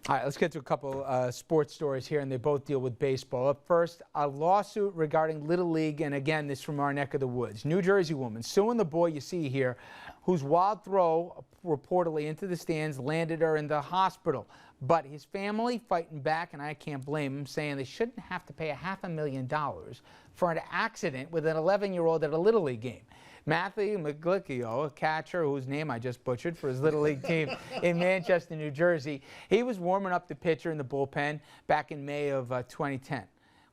All right, let's get to a couple sports stories here, and they both deal with baseball. Up first, a lawsuit regarding Little League, and again, this from our neck of the woods. New Jersey woman suing the boy you see here, whose wild throw reportedly into the stands landed her in the hospital. But his family fighting back, and I can't blame them, saying they shouldn't have to pay $500,000 for an accident with an 11-year-old at a Little League game. Matthew McGlicchio, a catcher whose name I just butchered for his Little League team in Manchester, New Jersey, he was warming up the pitcher in the bullpen back in May of 2010.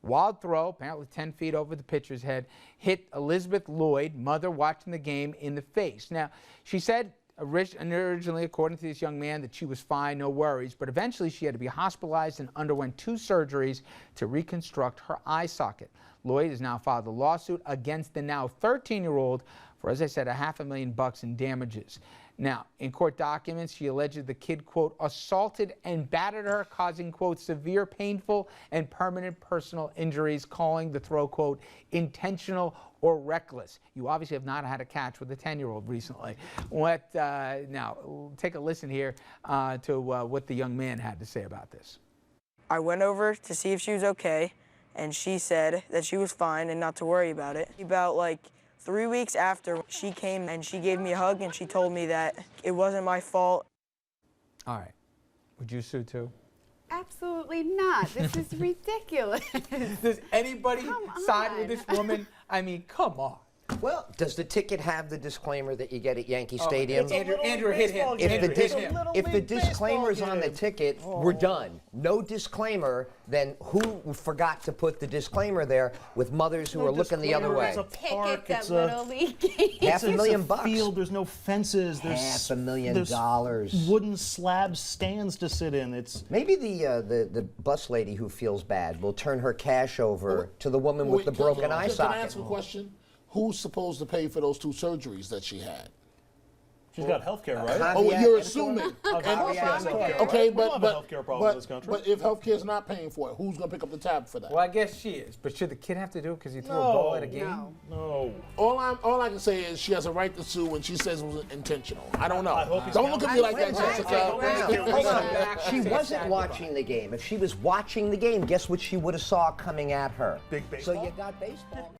Wild throw, apparently 10 feet over the pitcher's head, hit Elizabeth Lloyd, mother watching the game, in the face. Now, she said originally, according to this young man, that she was fine, no worries, but eventually she had to be hospitalized and underwent 2 surgeries to reconstruct her eye socket. Lloyd has now filed a lawsuit against the now 13-year-old for, as I said, $500,000 in damages. Now, in court documents, she alleged the kid, quote, assaulted and battered her, causing, quote, severe, painful, and permanent personal injuries, calling the throw, quote, intentional or reckless. You obviously have not had a catch with a 10-year-old recently. Now, take a listen here to what the young man had to say about this. I went over to see if she was okay, and she said that she was fine and not to worry about it. About like 3 weeks after, she came and she gave me a hug and she told me that it wasn't my fault. All right. Would you sue too? Absolutely not. This is ridiculous. Does anybody side with this woman? I mean, come on. Well, does the ticket have the disclaimer that you get at Yankee Stadium? Andrew hit him. If the disclaimer's on the ticket, we're done. No disclaimer, then who forgot to put the disclaimer there with mothers who are looking the other way? It's a park, it's a Little League game. $500,000. Field, there's no fences. There's $500,000. Wooden slab stands to sit in. It's maybe the bus lady who feels bad will turn her cash over to the woman with the broken eye socket. Can I ask a question? Who's supposed to pay for those 2 surgeries that she had? she's got health care, right? Oh, you're assuming. Okay, but healthcare problem in this country. But if healthcare is not paying for it, who's going to pick up the tab for that? Well, I guess she is. But should the kid have to do it because he threw a ball at a game? No. All I can say is she has a right to sue, and she says it was intentional. I don't know. I hope he's Don't look at me like that, Jessica. Hold on. She wasn't watching the game. If she was watching the game, guess what she would have saw coming at her? Big baseball. So you got baseball.